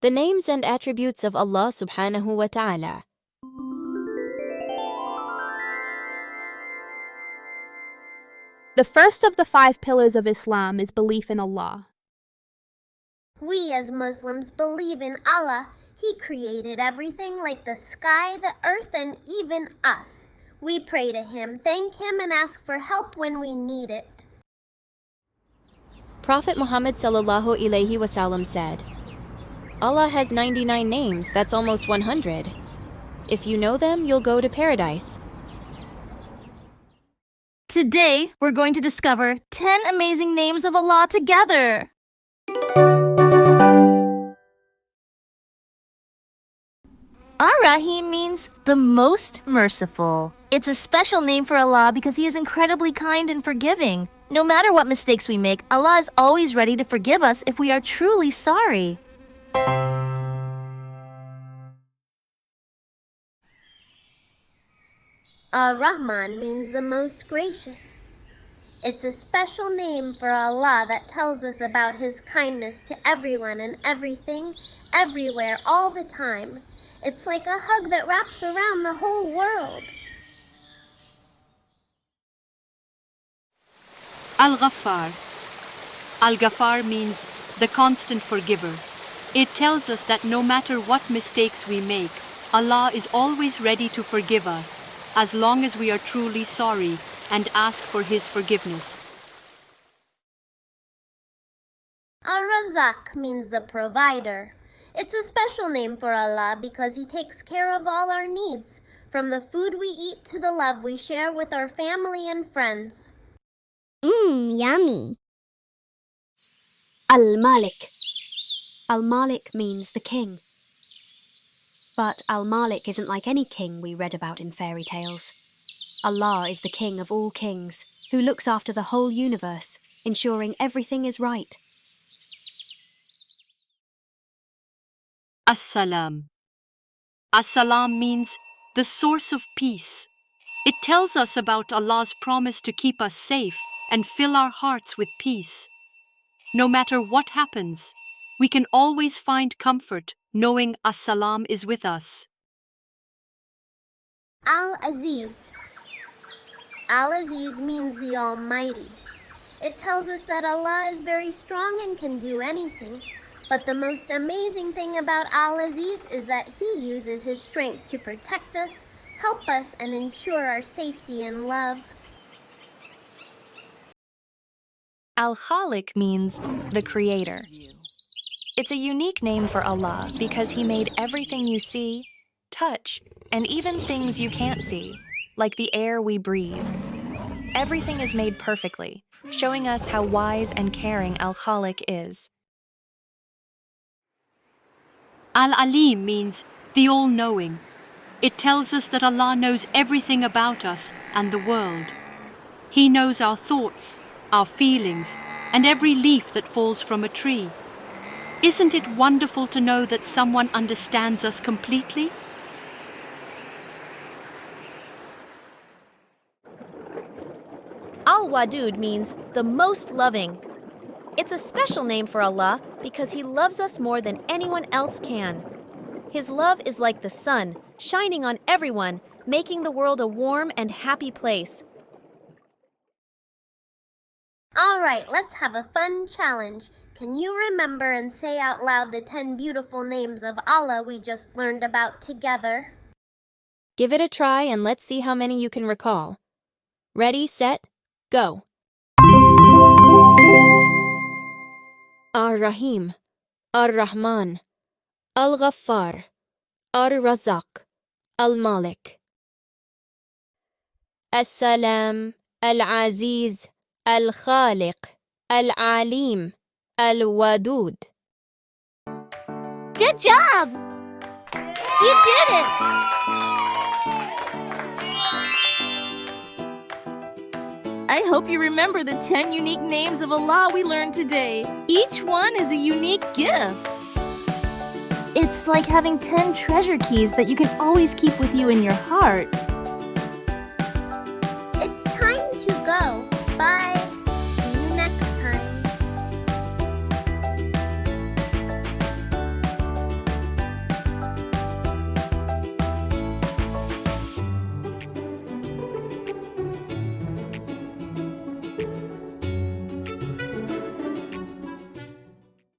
The names and attributes of Allah subhanahu wa ta'ala. The first of the 5 pillars of Islam is belief in Allah. We as Muslims believe in Allah. He created everything like the sky, the earth, and even us. We pray to Him, thank Him, and ask for help when we need it. Prophet Muhammad sallallahu alaihi wasallam said, Allah has 99 names, that's almost 100. If you know them, you'll go to paradise. Today, we're going to discover 10 amazing names of Allah together. Ar-Rahim means the most merciful. It's a special name for Allah because He is incredibly kind and forgiving. No matter what mistakes we make, Allah is always ready to forgive us if we are truly sorry. Ar-Rahman means the most gracious. It's a special name for Allah that tells us about His kindness to everyone and everything, everywhere, all the time. It's like a hug that wraps around the whole world. Al-Ghaffar. Al-Ghaffar means the constant forgiver. It tells us that no matter what mistakes we make, Allah is always ready to forgive us, as long as we are truly sorry and ask for His forgiveness. Ar-Razaq means the provider. It's a special name for Allah because He takes care of all our needs, from the food we eat to the love we share with our family and friends. Yummy. Al-Malik. Al-Malik means the king. But Al-Malik isn't like any king we read about in fairy tales. Allah is the king of all kings, who looks after the whole universe, ensuring everything is right. As-Salam. As-Salam means the source of peace. It tells us about Allah's promise to keep us safe and fill our hearts with peace. No matter what happens, we can always find comfort knowing As-Salam is with us. Al-Aziz. Al-Aziz means the Almighty. It tells us that Allah is very strong and can do anything. But the most amazing thing about Al-Aziz is that He uses His strength to protect us, help us, and ensure our safety and love. Al-Khaliq means the creator. It's a unique name for Allah because He made everything you see, touch, and even things you can't see, like the air we breathe. Everything is made perfectly, showing us how wise and caring Al-Khaliq is. Al-Alim means the all-knowing. It tells us that Allah knows everything about us and the world. He knows our thoughts, our feelings, and every leaf that falls from a tree. Isn't it wonderful to know that someone understands us completely? Al-Wadud means the most loving. It's a special name for Allah because He loves us more than anyone else can. His love is like the sun, shining on everyone, making the world a warm and happy place. All right, let's have a fun challenge. Can you remember and say out loud the 10 beautiful names of Allah we just learned about together? Give it a try and let's see how many you can recall. Ready, set, go. Ar-Rahim, Ar-Rahman, Al-Ghaffar, Ar-Razaq, Al-Malik. As-Salam, Al-Aziz, Al-Khaliq, Al-Alim, Al-Wadud. Good job! You did it! I hope you remember the 10 unique names of Allah we learned today. Each one is a unique gift. It's like having 10 treasure keys that you can always keep with you in your heart.